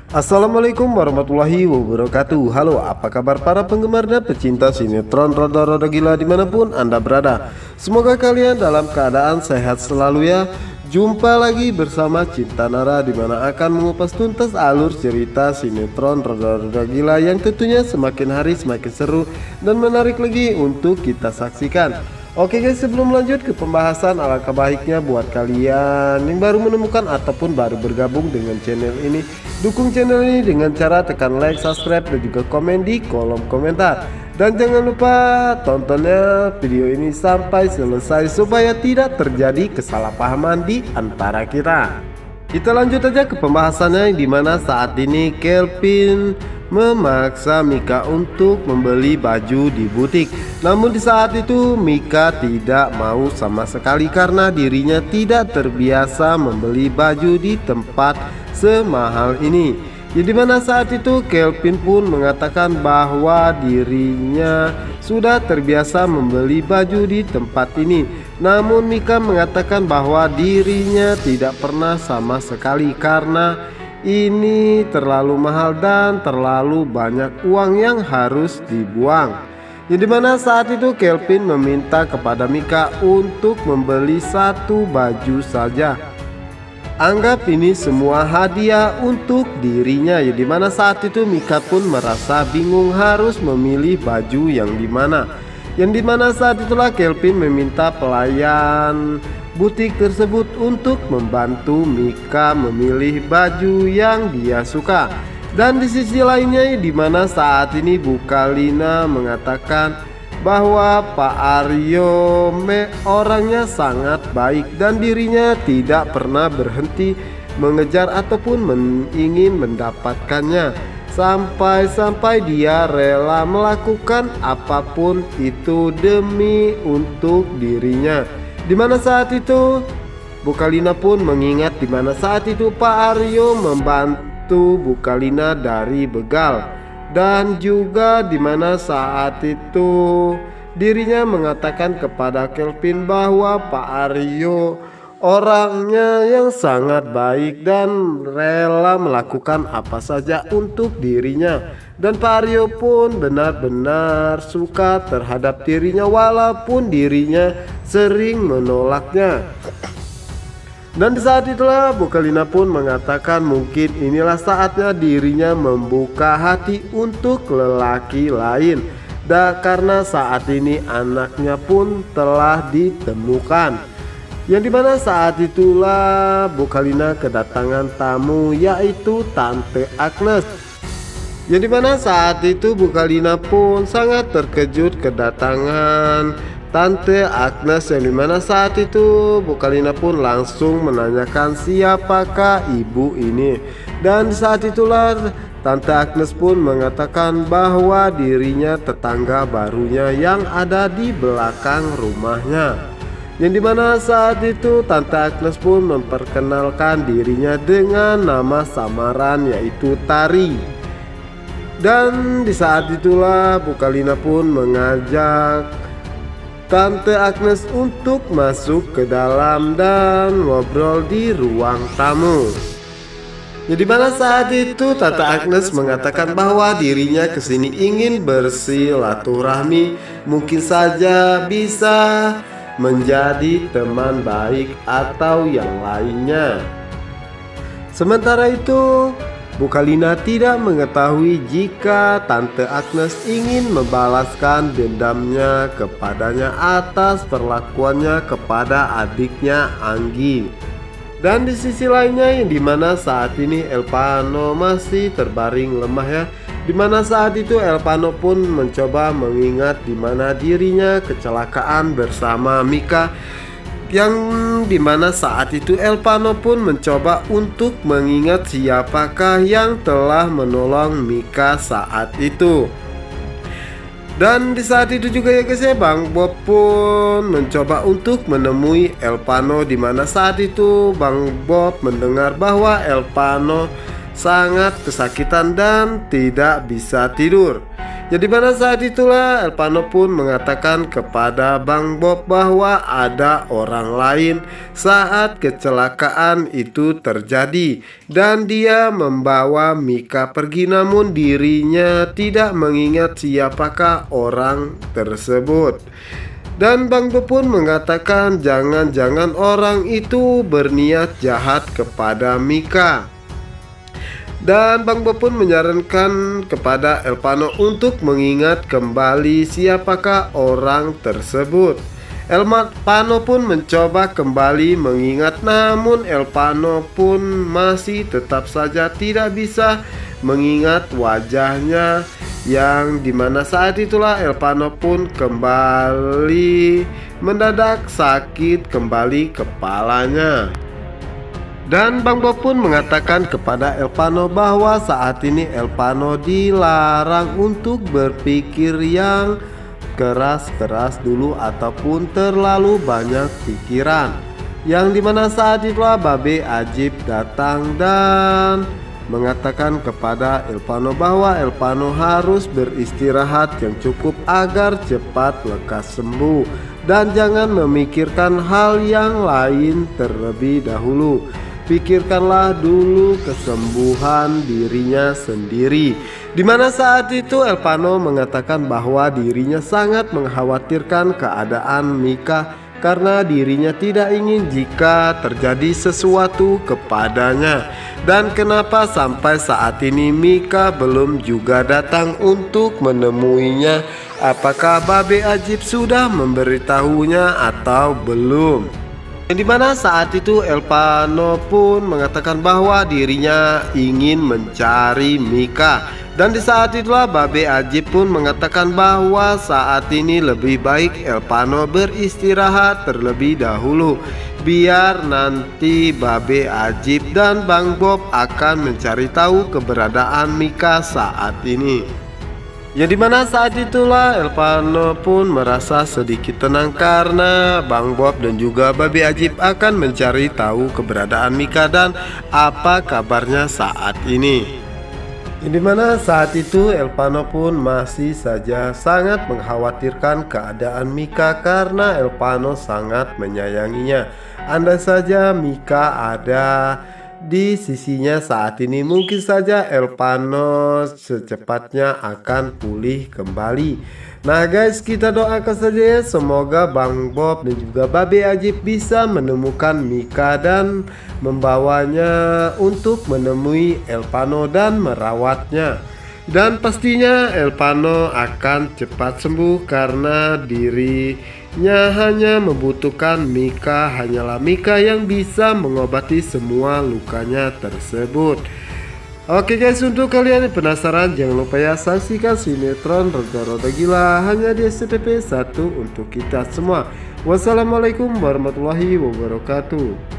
Assalamualaikum warahmatullahi wabarakatuh. Halo, apa kabar para penggemar dan pecinta sinetron Roda-Roda Gila dimanapun Anda berada. Semoga kalian dalam keadaan sehat selalu ya. Jumpa lagi bersama Cinta Nara, dimana akan mengupas tuntas alur cerita sinetron Roda-Roda Gila yang tentunya semakin hari semakin seru dan menarik lagi untuk kita saksikan. Oke guys, sebelum lanjut ke pembahasan, alangkah baiknya buat kalian yang baru menemukan ataupun baru bergabung dengan channel ini, dukung channel ini dengan cara tekan like, subscribe, dan juga komen di kolom komentar. Dan jangan lupa tontonnya video ini sampai selesai supaya tidak terjadi kesalahpahaman di antara kita. Kita lanjut aja ke pembahasannya, yang dimana saat ini Kelvin memaksa Mika untuk membeli baju di butik. Namun di saat itu Mika tidak mau sama sekali karena dirinya tidak terbiasa membeli baju di tempat semahal ini. Jadi mana saat itu Kelvin pun mengatakan bahwa dirinya sudah terbiasa membeli baju di tempat ini. Namun Mika mengatakan bahwa dirinya tidak pernah sama sekali karena ini terlalu mahal dan terlalu banyak uang yang harus dibuang. Yang dimana saat itu Kelvin meminta kepada Mika untuk membeli satu baju saja. Anggap ini semua hadiah untuk dirinya. Yang dimana saat itu Mika pun merasa bingung harus memilih baju yang dimana. Yang dimana saat itulah Kelvin meminta pelayan butik tersebut untuk membantu Mika memilih baju yang dia suka. Dan di sisi lainnya, di mana saat ini Bu Kalina mengatakan bahwa Pak Aryo orangnya sangat baik dan dirinya tidak pernah berhenti mengejar ataupun ingin mendapatkannya, sampai-sampai dia rela melakukan apapun itu demi untuk dirinya. Dimana saat itu Bu Kalina pun mengingat dimana saat itu Pak Aryo membantu Bu Kalina dari begal. Dan juga dimana saat itu dirinya mengatakan kepada Kelvin bahwa Pak Aryo orangnya yang sangat baik dan rela melakukan apa saja untuk dirinya. Dan Pak Aryo pun benar-benar suka terhadap dirinya walaupun dirinya sering menolaknya. Dan di saat itulah Bu Kalina pun mengatakan mungkin inilah saatnya dirinya membuka hati untuk lelaki lain. Dan karena saat ini anaknya pun telah ditemukan. Yang dimana saat itulah Bu Kalina kedatangan tamu, yaitu Tante Agnes. Yang dimana saat itu Bu Kalina pun sangat terkejut kedatangan Tante Agnes, yang dimana saat itu Bu Kalina pun langsung menanyakan siapakah ibu ini. Dan saat itulah Tante Agnes pun mengatakan bahwa dirinya tetangga barunya yang ada di belakang rumahnya. Yang dimana saat itu Tante Agnes pun memperkenalkan dirinya dengan nama samaran, yaitu Tari. Dan di saat itulah Bu Kalina pun mengajak Tante Agnes untuk masuk ke dalam dan ngobrol di ruang tamu. Jadi mana saat itu Tante Agnes mengatakan bahwa dirinya kesini ingin bersilaturahmi, mungkin saja bisa menjadi teman baik atau yang lainnya. Sementara itu Bu Kalina tidak mengetahui jika Tante Agnes ingin membalaskan dendamnya kepadanya atas perlakuannya kepada adiknya Anggi. Dan di sisi lainnya, yang dimana saat ini Elpano masih terbaring lemah ya. Dimana saat itu Elpano pun mencoba mengingat dimana dirinya kecelakaan bersama Mika. Yang dimana saat itu Elpano pun mencoba untuk mengingat siapakah yang telah menolong Mika saat itu. Dan di saat itu juga ya guys ya, Bang Bob pun mencoba untuk menemui Elpano, dimana saat itu Bang Bob mendengar bahwa Elpano sangat kesakitan dan tidak bisa tidur. Jadi pada saat itulah Elpano pun mengatakan kepada Bang Bob bahwa ada orang lain saat kecelakaan itu terjadi dan dia membawa Mika pergi, namun dirinya tidak mengingat siapakah orang tersebut. Dan Bang Bob pun mengatakan jangan-jangan orang itu berniat jahat kepada Mika. Dan Bang Bob pun menyarankan kepada Elpano untuk mengingat kembali siapakah orang tersebut. Elpano pun mencoba kembali mengingat, namun Elpano pun masih tetap saja tidak bisa mengingat wajahnya, yang dimana saat itulah Elpano pun kembali mendadak sakit kembali kepalanya. Dan Bang Bob pun mengatakan kepada Elpano bahwa saat ini Elpano dilarang untuk berpikir yang keras-keras dulu ataupun terlalu banyak pikiran. Yang dimana saat itulah Babe Ajib datang dan mengatakan kepada Elpano bahwa Elpano harus beristirahat yang cukup agar cepat lekas sembuh dan jangan memikirkan hal yang lain terlebih dahulu. Pikirkanlah dulu kesembuhan dirinya sendiri. Dimana saat itu Elpano mengatakan bahwa dirinya sangat mengkhawatirkan keadaan Mika karena dirinya tidak ingin jika terjadi sesuatu kepadanya. Dan kenapa sampai saat ini Mika belum juga datang untuk menemuinya? Apakah Babe Ajib sudah memberitahunya atau belum? Yang dimana saat itu Elpano pun mengatakan bahwa dirinya ingin mencari Mika. Dan di saat itulah Babe Ajib pun mengatakan bahwa saat ini lebih baik Elpano beristirahat terlebih dahulu, biar nanti Babe Ajib dan Bang Bob akan mencari tahu keberadaan Mika saat ini. Yang dimana saat itulah Elpano pun merasa sedikit tenang karena Bang Bob dan juga Babe Ajib akan mencari tahu keberadaan Mika dan apa kabarnya saat ini. Yang dimana saat itu Elpano pun masih saja sangat mengkhawatirkan keadaan Mika karena Elpano sangat menyayanginya. Andai saja Mika ada di sisinya saat ini, mungkin saja Elpano secepatnya akan pulih kembali. Nah guys, kita doakan saja ya, semoga Bang Bob dan juga Babe Ajib bisa menemukan Mika dan membawanya untuk menemui Elpano dan merawatnya. Dan pastinya Elpano akan cepat sembuh karena dirinya hanya membutuhkan Mika. Hanyalah Mika yang bisa mengobati semua lukanya tersebut. Oke guys, untuk kalian yang penasaran jangan lupa ya saksikan sinetron Roda-Roda Gila hanya di SCTV 1 untuk kita semua. Wassalamualaikum warahmatullahi wabarakatuh.